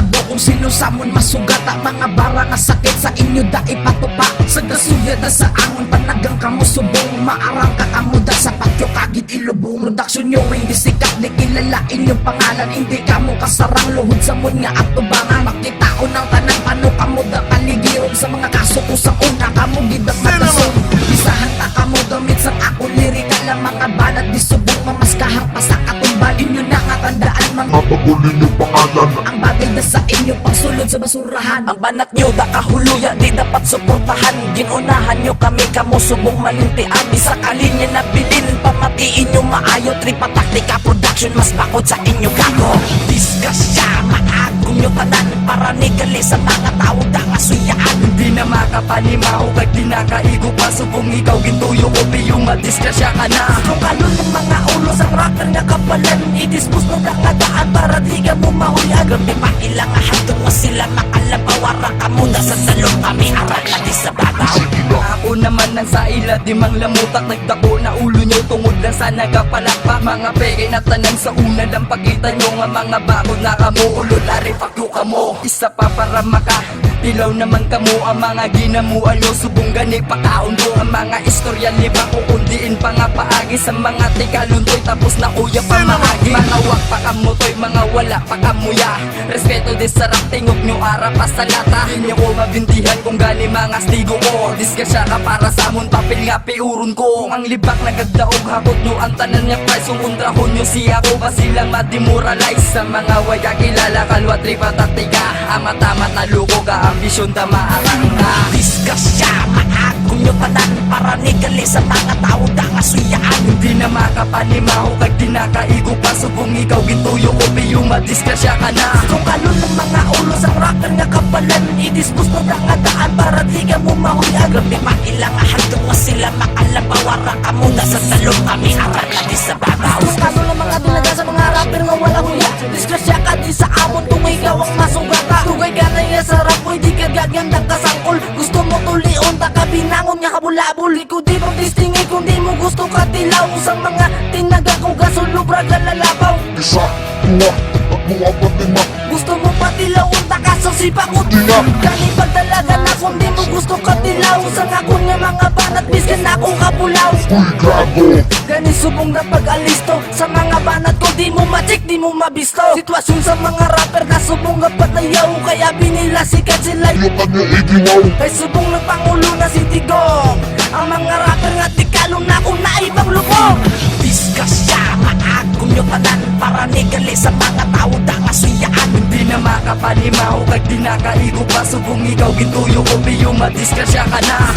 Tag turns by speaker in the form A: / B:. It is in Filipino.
A: tabo kung sino samon masugata. Mga bara nga sakit sa inyo da ipatupa. Sa gasuya da sa angon panagang kamo subong. Maarang ka kamuda sa patyo kagit ilubong. Production nyo hindi sikat di kilala inyong pangalan. Hindi kamo kasarang luhod sa mun nga at tubangan. Makitao ng tanan pano kamo da kaligirong. Sa mga kaso ko sa una kamo gidak matason. Isahan ta kamo gamit sa ako lirika lang. Mga banat di subong mamaskahang pa sa katumbal. Inyo na nga tandaan mga
B: Napagulin yung pangalan.
A: ang bagay na sa inyo pangsulod sa basurahan. Ang banat nyo da kahuluyan di dapat suportahan. Ginunahan nyo kami kamo subong malintian. Di sa kalinya na bilin pamatiin nyo maayo. Tripa taktika production mas bakod sa inyo gago. Disgrasya maagong nyo tanan. Para nigali sa mga tao da kasuyaan.
C: Hindi na makapanimaw kag di nakaigo pa. Subong ikaw gintuyo ko biyong madisgrasya ka na.
A: Kung kalon ng mga ulo sa rocker nga kapalan. I-dispose mo na nga daan para di ka mo mahuyan. Grabe pa ilang ahadong nga sila makalabawara ka muna sa salong kami aral na di sa babaw.
C: Ako naman ang sa ila di mang lamutak. Nagdako na ulo nyo tungod lang sa nagapalakpak. Mga peke na tanan sa una lang pagkita nyo nga mga bakod na kamo. Ululari pagyo kamo. Isa pa para maka ilaw naman kamo ang mga ginamuan nyo. Subong gani pakaundo ang mga istorya ni ba kukundiin pa nga paagi sa mga tikalundoy. Tapos na kuya pa mahagi. Mga wak pa kamutoy, mga wala pa kamuya. Respeto di sarap tingog nyo ara pa sa lata. Di nyo ko mabintihan kung gani mga stigo ko. Disgasya ka para sa amon papel nga piurun ko. Kung ang libak nagagdaog hakot nyo ang tanan niya price. Kung undrahon nyo siya ko ba silang mademoralize. Sa mga waya kilala kalwa tripa taktika. Ama-tama na luko ka ambisyon da maarang na.
A: Disgrasya maagong nyo tanan. Para nigali sa mga tao da kasuyaan.
C: Hindi na makapanimaw kag di nakaigo pa. Subong ikaw gintuyo ko biyong madisgrasya ka na.
A: Kung kalon ng mga ulo sa rocker nga kapalan. I-dispose mo na nga daan para di ka mo mahuyan. Grabe pa ilang ahadong nga sila makalabawara ka muna sa salong kami aral na di sa babaw. Kung kalon ng mga dinaga sa mga rapper nga wala huya. Disgrasya ka di sa amon kung ikaw ang masugata. Tugay ka na nga sa rap boy di ka gagandang kasangkol. Gusto mo tulion ta ka binangon nga kabulabol. Ikaw di pang distingi kung di mo gusto ka tilaw. Sa mga tinaga kong gasol lubra galalabaw.
B: Isa, dua, at mga patima.
A: Gusto mo patilawon ta ka sa sipakot. Gani pagdalaga na kung di mo gusto ka tilaw. Sa ako nga mga banat biskan ako kabulaw.
B: Uy, gago.
A: Gani subong na pag-alisto. Sa mga banat ko di mo ma-check, di mo mabisto. Sitwasyon sa mga rapper na subong nga patayaw. Kaya binila sikat sila.
B: Iyo kanya igiwaw.
A: Kay subong ng pangulo na si Tigong. Ang mga rapper nga tikalong na kung naibang lubong. Disgrasya maagong nyo tanan. Para nigali sa mga tao da kasuyaan.
C: Hindi na makapanimaw kag di nakaigo pa. Subong ikaw gintuyo ko biyong madisgrasya ka na.